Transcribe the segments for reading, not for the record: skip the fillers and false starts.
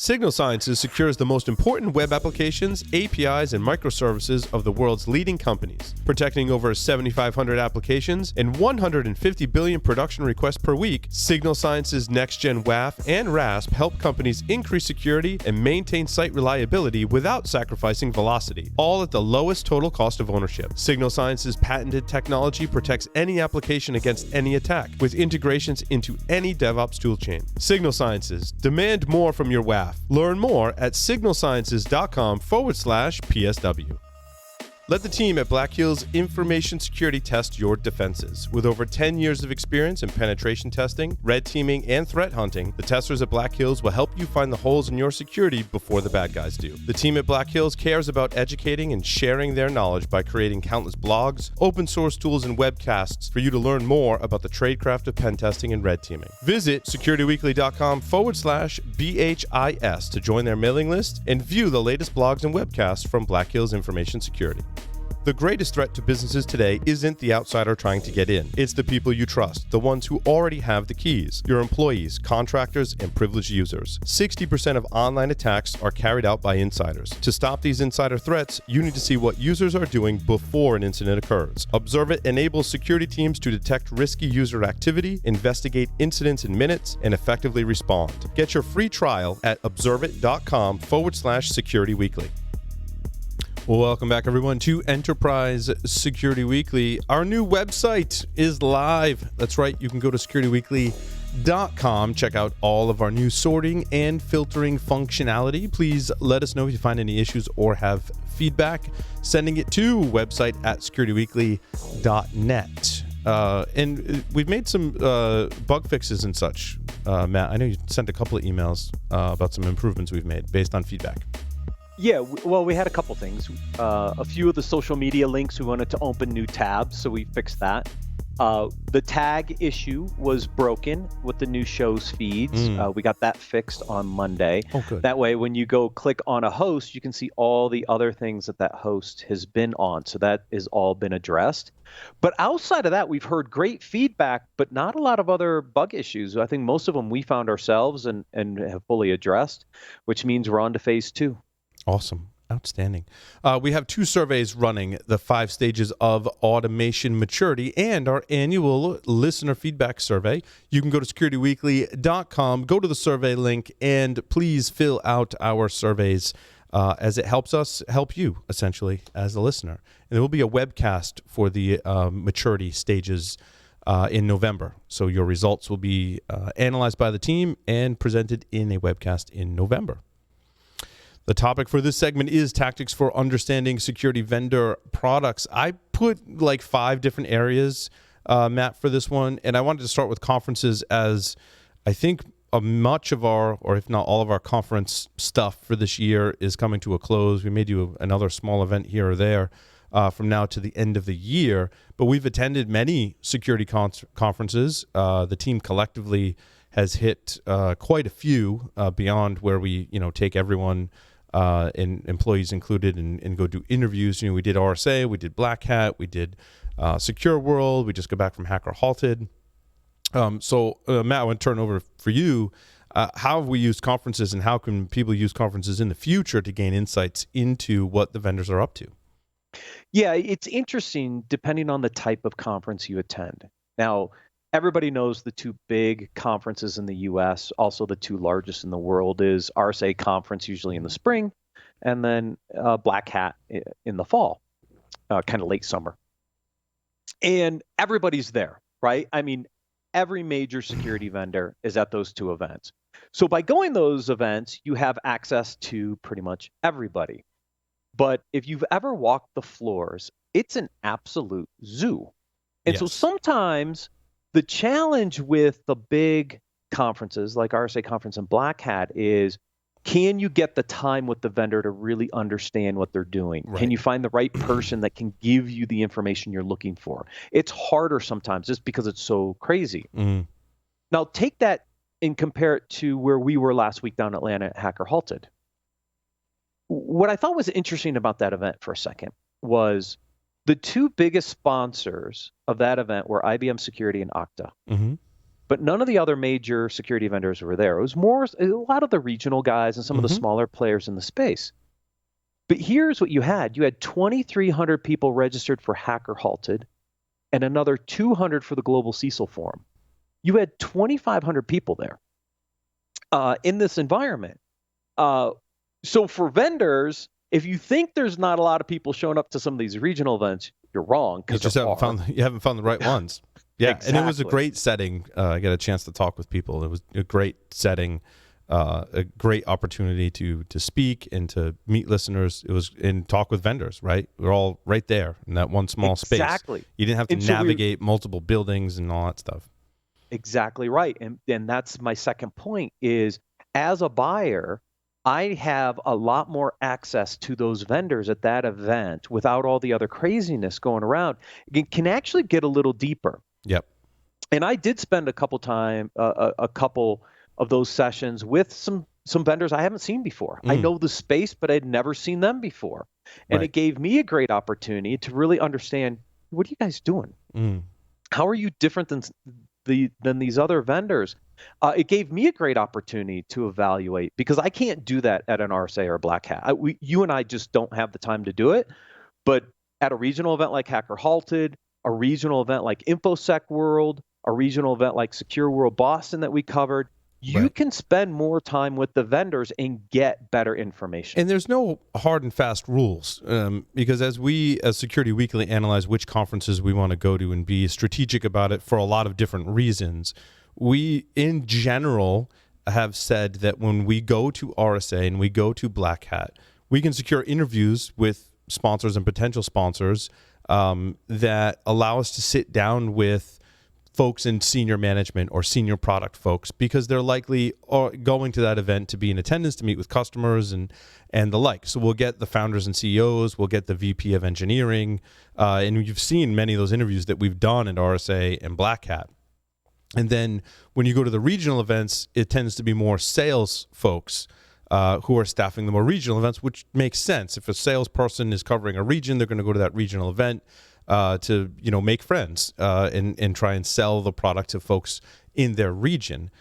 Signal Sciences secures the most important web applications, APIs, and microservices of the world's leading companies. Protecting over 7,500 applications and 150 billion production requests per week, Signal Sciences Next-Gen WAF and RASP help companies increase security and maintain site reliability without sacrificing velocity, all at the lowest total cost of ownership. Signal Sciences' patented technology protects any application against any attack, with integrations into any DevOps toolchain. Signal Sciences, demand more from your WAF. Learn more at signalsciences.com/PSW. Let the team at Black Hills Information Security test your defenses. With over 10 years of experience in penetration testing, red teaming, and threat hunting, the testers at Black Hills will help you find the holes in your security before the bad guys do. The team at Black Hills cares about educating and sharing their knowledge by creating countless blogs, open source tools, and webcasts for you to learn more about the tradecraft of pen testing and red teaming. Visit securityweekly.com/BHIS to join their mailing list and view the latest blogs and webcasts from Black Hills Information Security. The greatest threat to businesses today isn't the outsider trying to get in. It's the people you trust, the ones who already have the keys, your employees, contractors, and privileged users. 60% of online attacks are carried out by insiders. To stop these insider threats, you need to see what users are doing before an incident occurs. Observit enables security teams to detect risky user activity, investigate incidents in minutes, and effectively respond. Get your free trial at observit.com/securityweekly. Well, welcome back, everyone, to Enterprise Security Weekly. Our new website is live. That's right. You can go to securityweekly.com, check out all of our new sorting and filtering functionality. Please let us know if you find any issues or have feedback. Sending it to website at securityweekly.net. And we've made some bug fixes and such. Matt, I know you sent a couple of emails about some improvements we've made based on feedback. Yeah, well, we had a couple things. A few of the social media links, we wanted to open new tabs, so we fixed that. The tag issue was broken with the new shows feeds. We got that fixed on Monday. Oh, good. That way, when you go click on a host, you can see all the other things that host has been on. So that has all been addressed. But outside of that, we've heard great feedback, but not a lot of other bug issues. I think most of them we found ourselves and have fully addressed, which means we're on to phase 2. Awesome. Outstanding. We have 2 surveys running, the 5 stages of automation maturity and our annual listener feedback survey. You can go to securityweekly.com, go to the survey link, and please fill out our surveys as it helps us help you, essentially, as a listener. And there will be a webcast for the maturity stages in November. So your results will be analyzed by the team and presented in a webcast in November. The topic for this segment is tactics for understanding security vendor products. I put like 5 different areas, Matt, for this one. And I wanted to start with conferences, as I think much of our, or if not all of our conference stuff for this year is coming to a close. We may do another small event here or there from now to the end of the year. But we've attended many security conferences. The team collectively has hit quite a few beyond where we take everyone and employees included and go do interviews. We did RSA, we did Black Hat, we did Secure World, we just got back from Hacker Halted. So Matt, I want to turn over for you. How have we used conferences, and how can people use conferences in the future to gain insights into what the vendors are up to? Yeah, it's interesting depending on the type of conference you attend. Now, everybody knows the 2 big conferences in the U.S., also the 2 largest in the world, is RSA conference, usually in the spring, and then Black Hat in the fall, kind of late summer. And everybody's there, right? I mean, every major security vendor is at those 2 events. So by going those events, you have access to pretty much everybody. But if you've ever walked the floors, it's an absolute zoo. And so sometimes the challenge with the big conferences like RSA Conference and Black Hat is, can you get the time with the vendor to really understand what they're doing? Right. Can you find the right person that can give you the information you're looking for? It's harder sometimes just because it's so crazy. Now take that and compare it to where we were last week down in Atlanta at Hacker Halted. What I thought was interesting about that event for a second was the 2 biggest sponsors of that event were IBM Security and Okta. but none of the other major security vendors were there. It was more a lot of the regional guys and some of the smaller players in the space. But here's what you had. You had 2,300 people registered for Hacker Halted and another 200 for the Global Cecil Forum. You had 2,500 people there in this environment. So for vendors, if you think there's not a lot of people showing up to some of these regional events, you're wrong. You just haven't found the right ones. Yeah, Exactly. And it was a great setting. I got a chance to talk with people. It was a great setting, a great opportunity to speak and to meet listeners. It was and talk with vendors. Right, we're all right there in that one small space. Exactly. You didn't have to navigate multiple buildings and all that stuff. Exactly right, and that's my second point. Is as a buyer, I have a lot more access to those vendors at that event without all the other craziness going around. It can actually get a little deeper. Yep. And I did spend a couple of those sessions with some vendors I haven't seen before. I know the space, but I'd never seen them before. And It gave me a great opportunity to really understand, what are you guys doing? How are you different than these other vendors? It gave me a great opportunity to evaluate, because I can't do that at an RSA or a Black Hat. You and I just don't have the time to do it. But at a regional event like Hacker Halted, a regional event like InfoSec World, a regional event like Secure World Boston that we covered, you can spend more time with the vendors and get better information. And there's no hard and fast rules, because as Security Weekly analyze which conferences we want to go to and be strategic about it for a lot of different reasons, we in general have said that when we go to RSA and we go to Black Hat, we can secure interviews with sponsors and potential sponsors that allow us to sit down with folks in senior management or senior product folks, because they're likely going to that event to be in attendance, to meet with customers and the like. So we'll get the founders and CEOs, we'll get the VP of engineering, and you've seen many of those interviews that we've done at RSA and Black Hat. And then when you go to the regional events, it tends to be more sales folks who are staffing the more regional events, which makes sense. If a salesperson is covering a region, they're going to go to that regional event to make friends and try and sell the product to folks in their region.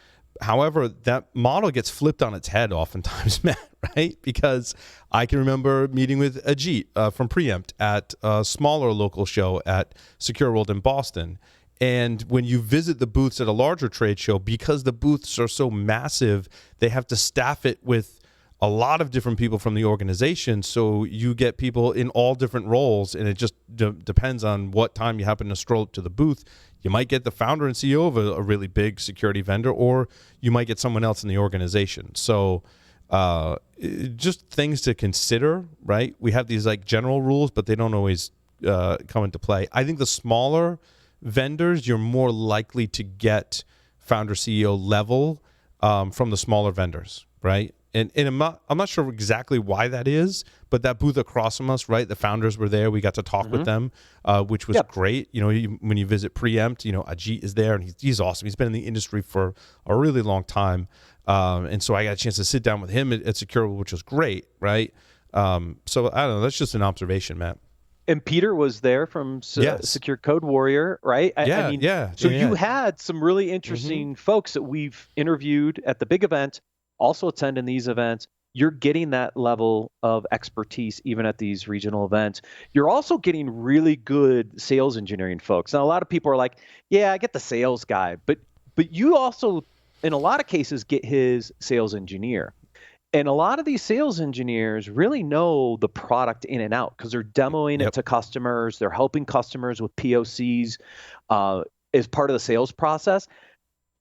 However, that model gets flipped on its head oftentimes, Matt, right? Because I can remember meeting with Ajit from Preempt at a smaller local show at Secure World in Boston. And when you visit the booths at a larger trade show, because the booths are so massive, they have to staff it with a lot of different people from the organization. So you get people in all different roles, and it just depends on what time you happen to stroll up to the booth. You might get the founder and CEO of a really big security vendor, or you might get someone else in the organization. So just things to consider, right? We have these like general rules, but they don't always come into play. I think the smaller vendors, you're more likely to get founder CEO level from the smaller vendors, right? And I'm not sure exactly why that is, but that booth across from us, right? The founders were there. We got to talk with them, which was great. When you visit Preempt, Ajit is there, and he's awesome. He's been in the industry for a really long time, and so I got a chance to sit down with him at Secure, which was great, right? So I don't know. That's just an observation, Matt. And Peter was there from Secure Code Warrior, right? So you had some really interesting folks that we've interviewed at the big event, also attend in these events. You're getting that level of expertise even at these regional events. You're also getting really good sales engineering folks. Now, a lot of people are like, yeah, I get the sales guy, but you also, in a lot of cases, get his sales engineer. And a lot of these sales engineers really know the product in and out because they're demoing it to customers. They're helping customers with POCs as part of the sales process.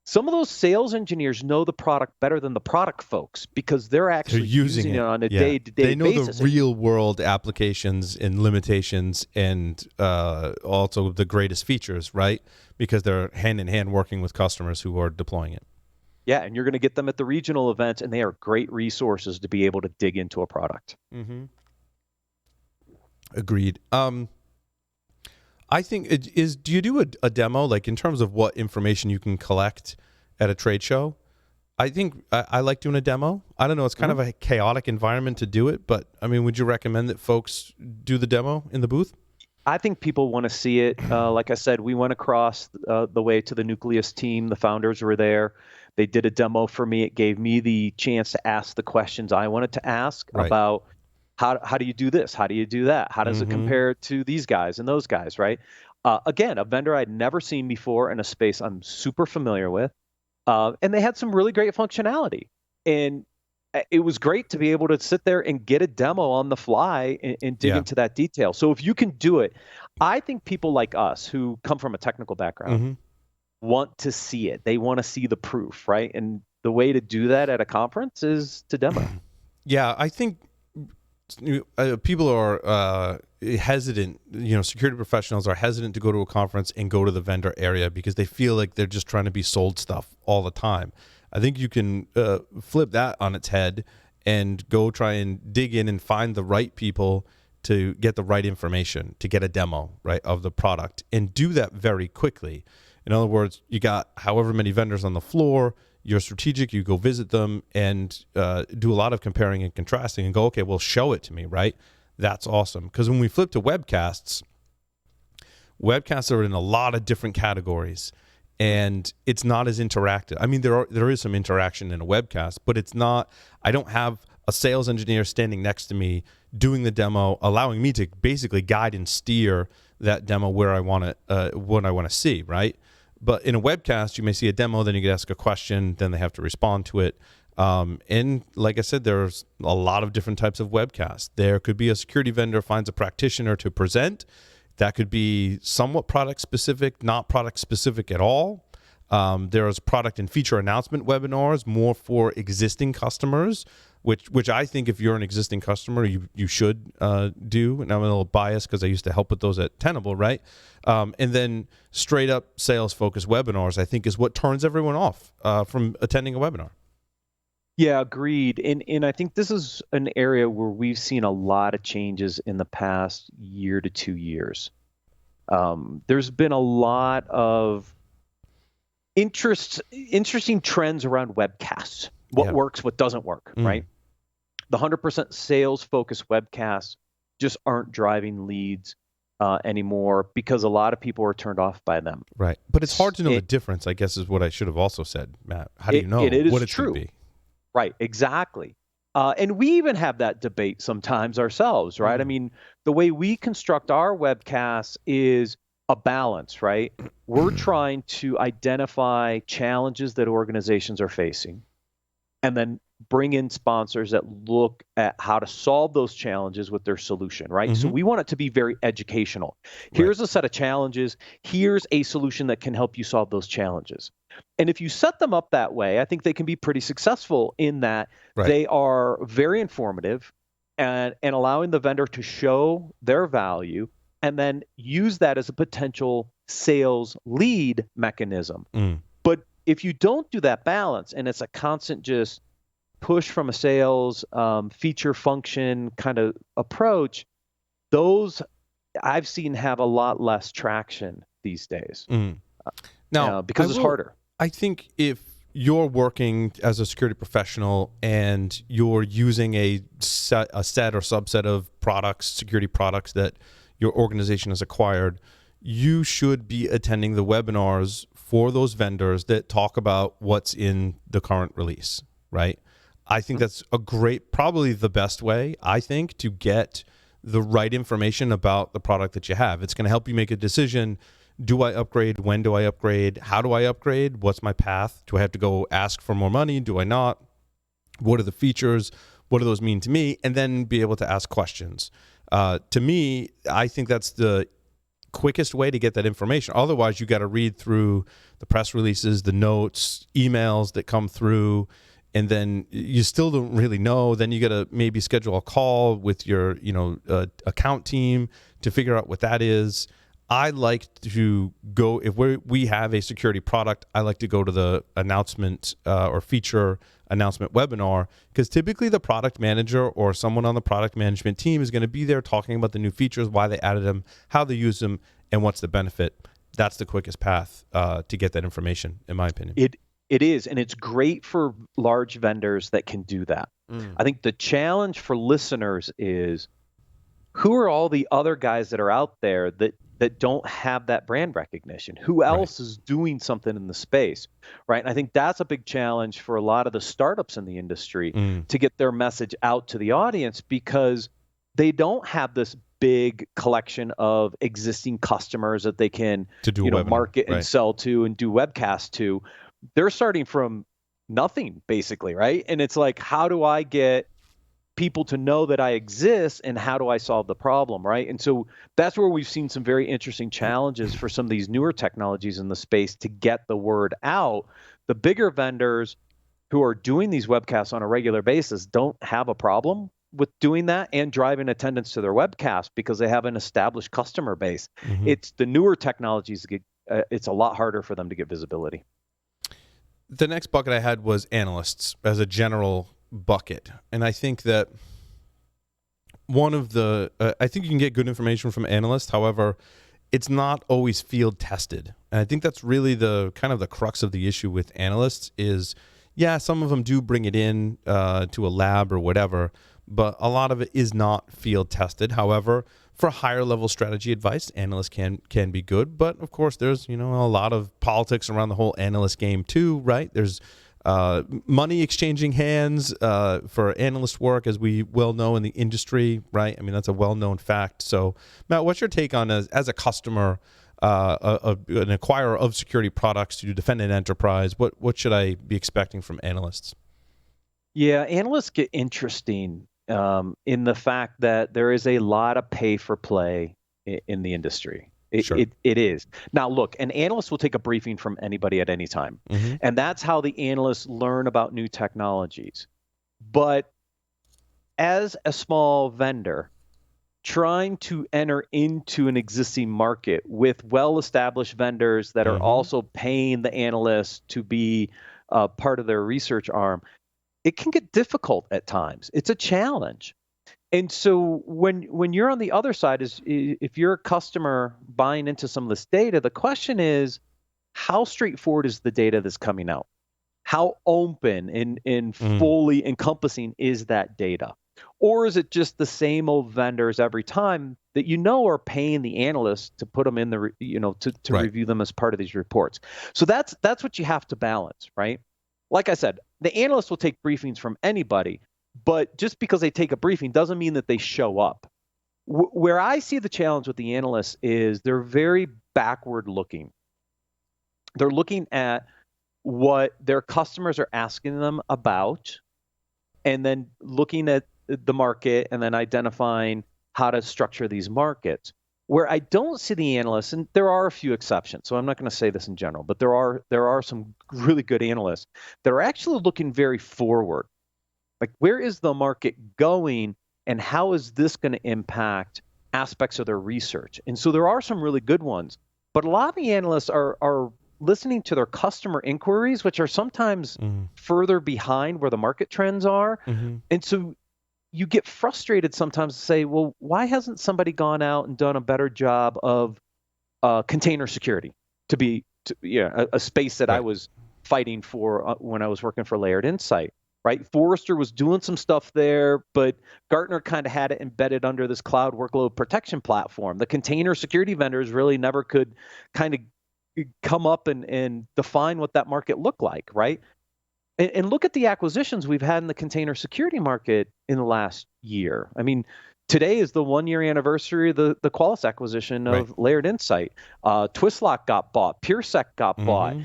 Some of those sales engineers know the product better than the product folks because they're actually using it on a day-to-day basis. They know the real-world applications and limitations and also the greatest features, right? Because they're hand-in-hand working with customers who are deploying it. Yeah, and you're going to get them at the regional events, and they are great resources to be able to dig into a product. Agreed. I think do you do a demo, like in terms of what information you can collect at a trade show? I think I like doing a demo. I don't know. It's kind of a chaotic environment to do it, but I mean, would you recommend that folks do the demo in the booth? I think people want to see it. Like I said, we went across the way to the Nucleus team. The founders were there. They did a demo for me. It gave me the chance to ask the questions I wanted to ask Right. about how do you do this? How do you do that? How does it compare to these guys and those guys, right? Again, a vendor I'd never seen before in a space I'm super familiar with. And they had some really great functionality. And it was great to be able to sit there and get a demo on the fly and dig Yeah. into that detail. So if you can do it, I think people like us who come from a technical background want to see it. They want to see the proof, right? And the way to do that at a conference is to demo. Yeah, I think people are hesitant. Security professionals are hesitant to go to a conference and go to the vendor area because they feel like they're just trying to be sold stuff all the time. I think you can flip that on its head and go try and dig in and find the right people to get the right information, to get a demo, right, of the product, and do that very quickly. In other words, you got however many vendors on the floor, you're strategic, you go visit them and do a lot of comparing and contrasting and go, okay, well, show it to me, right? That's awesome. Because when we flip to webcasts are in a lot of different categories. And it's not as interactive. I mean, there is some interaction in a webcast, but it's not. I don't have a sales engineer standing next to me doing the demo, allowing me to basically guide and steer that demo where I want it, what I want to see, right? But in a webcast, you may see a demo, then you can ask a question, then they have to respond to it. And like I said, there's a lot of different types of webcasts. There could be a security vendor finds a practitioner to present. That could be somewhat product specific, not product specific at all. There's product and feature announcement webinars more for existing customers, which I think if you're an existing customer, you should do. And I'm a little biased because I used to help with those at Tenable, right? And then straight up sales focused webinars, I think, is what turns everyone off from attending a webinar. Yeah, agreed. And I think this is an area where we've seen a lot of changes in the past year to 2 years. There's been a lot of interesting trends around webcasts. What works, what doesn't work, right? The 100% sales-focused webcasts just aren't driving leads anymore because a lot of people are turned off by them. Right. But it's hard to know the difference, I guess, is what I should have also said, Matt. How do you know what it's going to be? Right, exactly. And we even have that debate sometimes ourselves, right? I mean, the way we construct our webcasts is a balance, right? We're trying to identify challenges that organizations are facing and then bring in sponsors that look at how to solve those challenges with their solution, right? So we want it to be very educational. Here's a set of challenges. Here's a solution that can help you solve those challenges. And if you set them up that way, I think they can be pretty successful in that they are very informative and allowing the vendor to show their value and then use that as a potential sales lead mechanism. But if you don't do that balance and it's a constant just push from a sales feature function kind of approach, those I've seen have a lot less traction these days. Now, because it's harder. I think if you're working as a security professional and you're using a set or subset of products, security products that your organization has acquired, you should be attending the webinars for those vendors that talk about what's in the current release, right? I think that's a great, probably the best way, I think, to get the right information about the product that you have. It's going to help you make a decision. Do I upgrade? When do I upgrade? How do I upgrade? What's my path? Do I have to go ask for more money? Do I not? What are the features? What do those mean to me? And then be able to ask questions. To me, I think that's the quickest way to get that information. Otherwise, you got to read through the press releases, the notes, emails that come through, and then you still don't really know. Then you got to maybe schedule a call with your, account team to figure out what that is. I like to go, if we have a security product, I like to go to the announcement or feature announcement webinar, because typically the product manager or someone on the product management team is going to be there talking about the new features, why they added them, how they use them, and what's the benefit. That's the quickest path to get that information, in my opinion. It is, and it's great for large vendors that can do that. I think the challenge for listeners is, who are all the other guys that are out there that don't have that brand recognition? Who else is doing something in the space, right? And I think that's a big challenge for a lot of the startups in the industry to get their message out to the audience, because they don't have this big collection of existing customers that they can to do a webinar, market and sell to and do webcasts to. They're starting from nothing, basically, right? And it's like, how do I get people to know that I exist, and how do I solve the problem, right? And so that's where we've seen some very interesting challenges for some of these newer technologies in the space to get the word out. The bigger vendors who are doing these webcasts on a regular basis don't have a problem with doing that and driving attendance to their webcast because they have an established customer base. It's the newer technologies that get, it's a lot harder for them to get visibility. The next bucket I had was analysts as a general bucket. And I think that one of the, I think you can get good information from analysts. However, it's not always field tested. And I think that's really the kind of the crux of the issue with analysts is, yeah, some of them do bring it in to a lab or whatever, but a lot of it is not field tested. However, for higher level strategy advice, analysts can be good. But of course, there's, a lot of politics around the whole analyst game too, right? There's money exchanging hands for analyst work, as we well know in the industry, right? I mean, that's a well-known fact. So, Matt, what's your take on as a customer, an acquirer of security products to defend an enterprise? What should I be expecting from analysts? Yeah, analysts get interesting in the fact that there is a lot of pay for play in the industry. It is. Now, look, an analyst will take a briefing from anybody at any time. And that's how the analysts learn about new technologies. But as a small vendor, trying to enter into an existing market with well-established vendors that are also paying the analysts to be part of their research arm, it can get difficult at times. It's a challenge. And so when you're on the other side, if you're a customer buying into some of this data, the question is, how straightforward is the data that's coming out? How open and fully encompassing is that data? Or is it just the same old vendors every time that are paying the analysts to put them in the to review them as part of these reports? So that's what you have to balance, right? Like I said, the analysts will take briefings from anybody. But just because they take a briefing doesn't mean that they show up. Where I see the challenge with the analysts is they're very backward looking. They're looking at what their customers are asking them about, and then looking at the market and then identifying how to structure these markets. Where I don't see the analysts, and there are a few exceptions, so I'm not going to say this in general, but there are some really good analysts that are actually looking very forward. Like, where is the market going, and how is this going to impact aspects of their research? And so there are some really good ones, but a lot of the analysts are listening to their customer inquiries, which are sometimes further behind where the market trends are. And so you get frustrated sometimes to say, well, why hasn't somebody gone out and done a better job of container security a space that I was fighting for when I was working for Layered Insight? Right, Forrester was doing some stuff there, but Gartner kind of had it embedded under this cloud workload protection platform. The container security vendors really never could kind of come up and define what that market looked like, right? And look at the acquisitions we've had in the container security market in the last year. I mean, today is the 1-year anniversary of the Qualys acquisition of Layered Insight. Twistlock got bought. PureSec got bought.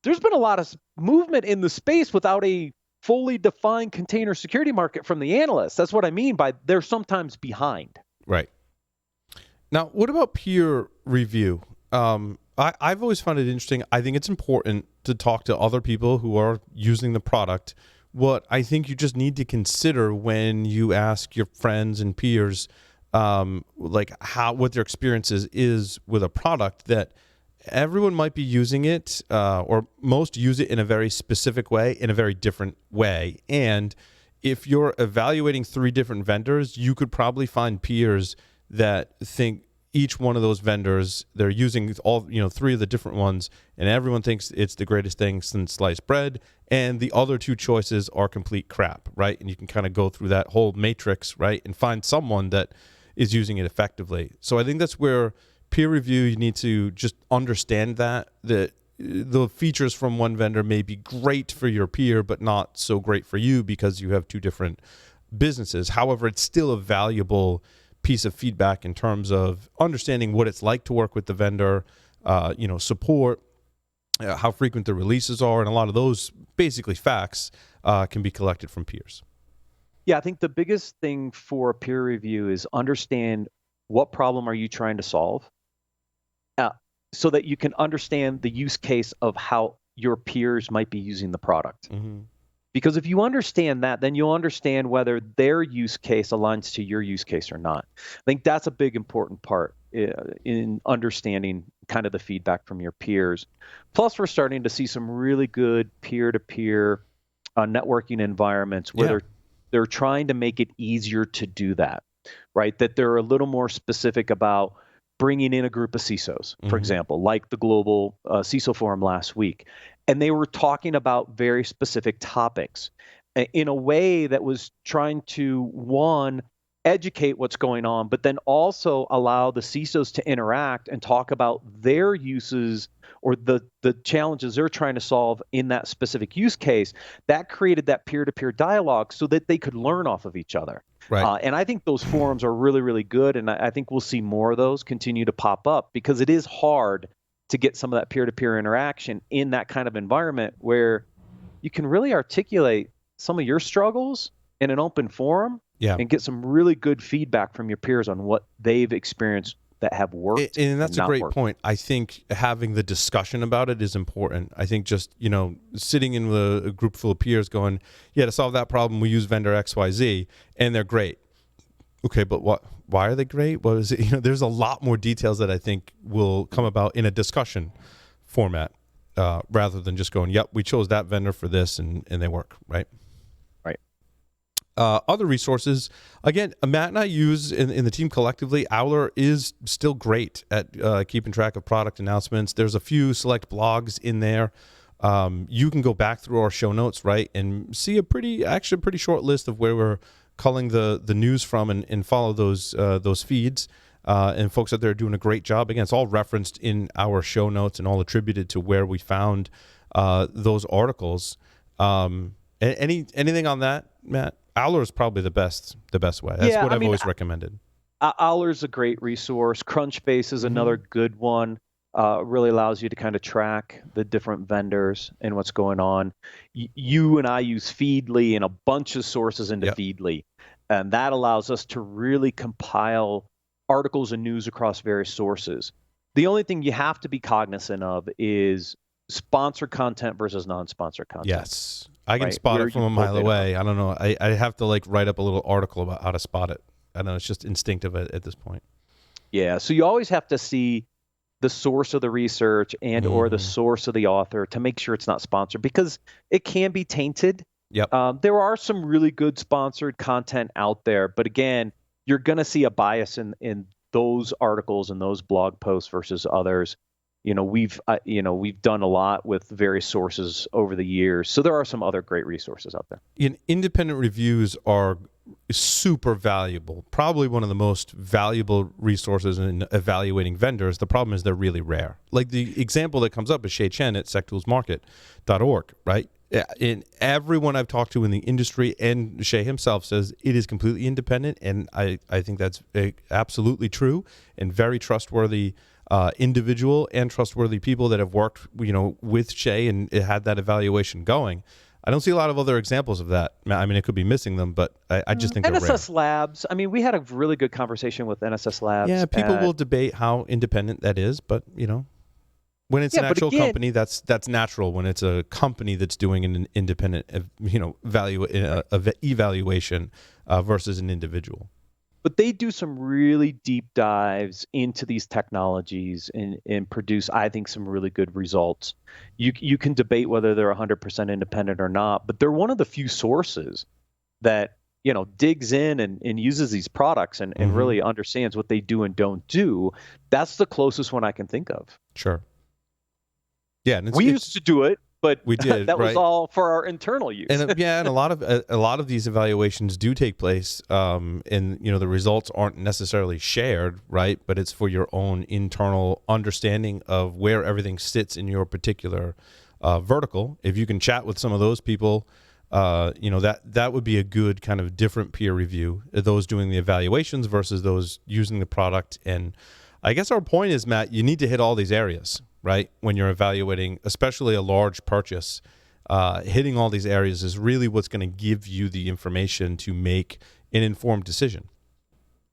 There's been a lot of movement in the space without a fully defined container security market from the analysts. That's what I mean by they're sometimes behind. Right. Now, what about peer review? I've always found it interesting. I think it's important to talk to other people who are using the product. What I think you just need to consider when you ask your friends and peers, what their experience is with a product, that everyone might be using it, or most use it in a very specific way, in a very different way. And if you're evaluating 3 different vendors, you could probably find peers that think each one of those vendors, they're using all 3 of the different ones, and everyone thinks it's the greatest thing since sliced bread, and the other 2 choices are complete crap, right? And you can kind of go through that whole matrix, right, and find someone that is using it effectively. So I think that's where peer review, you need to just understand that the features from one vendor may be great for your peer, but not so great for you because you have two different businesses. However, it's still a valuable piece of feedback in terms of understanding what it's like to work with the vendor, support, how frequent the releases are, and a lot of those basically facts can be collected from peers. Yeah, I think the biggest thing for a peer review is understand what problem are you trying to solve, so that you can understand the use case of how your peers might be using the product. Mm-hmm. Because if you understand that, then you'll understand whether their use case aligns to your use case or not. I think that's a big important part in understanding kind of the feedback from your peers. Plus, we're starting to see some really good peer-to-peer networking environments where they're trying to make it easier to do that, right? That they're a little more specific about bringing in a group of CISOs, for example, like the global CISO forum last week. And they were talking about very specific topics in a way that was trying to, one, educate what's going on, but then also allow the CISOs to interact and talk about their uses or the challenges they're trying to solve in that specific use case. That created that peer-to-peer dialogue so that they could learn off of each other. Right. And I think those forums are really, really good. And I think we'll see more of those continue to pop up because it is hard to get some of that peer-to-peer interaction in that kind of environment where you can really articulate some of your struggles in an open forum and get some really good feedback from your peers on what they've experienced that have worked. And that's a great point. I think having the discussion about it is important. I think just, sitting in a group full of peers going, to solve that problem, we use vendor XYZ, and they're great. Okay, but why are they great? What is it? There's a lot more details that I think will come about in a discussion format rather than just going, yep, we chose that vendor for this and they work, right? Other resources, again, Matt and I use in the team collectively, Owler is still great at keeping track of product announcements. There's a few select blogs in there. You can go back through our show notes, right, and see a pretty short list of where we're culling the news from and follow those feeds. And folks out there are doing a great job. Again, it's all referenced in our show notes and all attributed to where we found those articles. Anything on that, Matt? Owler is probably the best way. That's what I've always recommended. Owler's a great resource. CrunchBase is another good one. Really allows you to kind of track the different vendors and what's going on. You and I use Feedly and a bunch of sources into Feedly, and that allows us to really compile articles and news across various sources. The only thing you have to be cognizant of is sponsored content versus non-sponsored content. Yes. I can spot it from a mile away. I don't know. I have to write up a little article about how to spot it. I don't know. It's just instinctive at this point. Yeah. So you always have to see the source of the research and or the source of the author to make sure it's not sponsored because it can be tainted. Yep. There are some really good sponsored content out there, but again, you're going to see a bias in those articles and those blog posts versus others. We've done a lot with various sources over the years. So there are some other great resources out there. Independent reviews are super valuable, probably one of the most valuable resources in evaluating vendors. The problem is they're really rare. Like the example that comes up is Shay Chen at sectoolsmarket.org, right? And everyone I've talked to in the industry and Shay himself says it is completely independent. And I think that's absolutely true and very trustworthy individual and trustworthy people that have worked, with Shay and had that evaluation going. I don't see a lot of other examples of that. I mean, it could be missing them, but I just think NSS Labs. I mean, we had a really good conversation with NSS Labs. Yeah, people will debate how independent that is, but when it's an actual company, that's natural. When it's a company that's doing an independent, evaluation versus an individual. But they do some really deep dives into these technologies and produce, I think, some really good results. You can debate whether they're 100% independent or not, but they're one of the few sources that digs in and uses these products and really understands what they do and don't do. That's the closest one I can think of. Sure. Yeah, and we used to do it. but we did. that was right? all for our internal use. And and a lot of these evaluations do take place, and the results aren't necessarily shared, right? But it's for your own internal understanding of where everything sits in your particular vertical. If you can chat with some of those people, that would be a good kind of different peer review. Those doing the evaluations versus those using the product. And I guess our point is, Matt, you need to hit all these areas, right? When you're evaluating, especially a large purchase. Hitting all these areas is really what's going to give you the information to make an informed decision.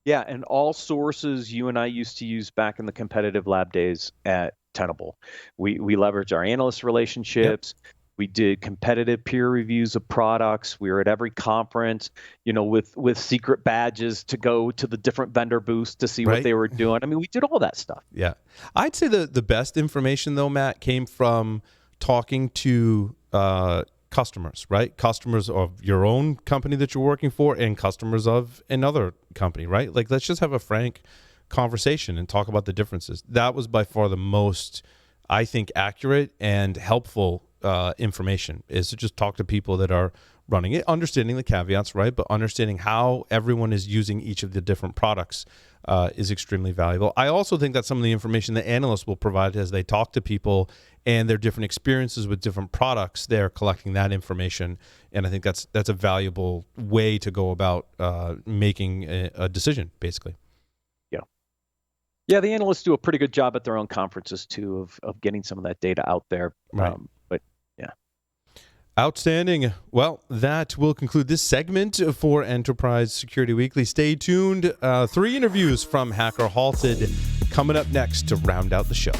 Yeah, and all sources you and I used to use back in the competitive lab days at Tenable. We leverage our analyst relationships. Yep. We did competitive peer reviews of products. We were at every conference, with secret badges to go to the different vendor booths to see what they were doing. I mean, we did all that stuff. Yeah. I'd say the best information, though, Matt, came from talking to customers, right? Customers of your own company that you're working for and customers of another company, right? Like, let's just have a frank conversation and talk about the differences. That was by far the most, I think, accurate and helpful information, is to just talk to people that are running it, understanding the caveats, right? But understanding how everyone is using each of the different products is extremely valuable. I also think that some of the information that analysts will provide as they talk to people and their different experiences with different products, they're collecting that information. And I think that's a valuable way to go about making a decision, basically. Yeah, the analysts do a pretty good job at their own conferences, too, of getting some of that data out there. Right. But yeah. Outstanding. Well, that will conclude this segment for Enterprise Security Weekly. Stay tuned. 3 interviews from Hacker Halted coming up next to round out the show.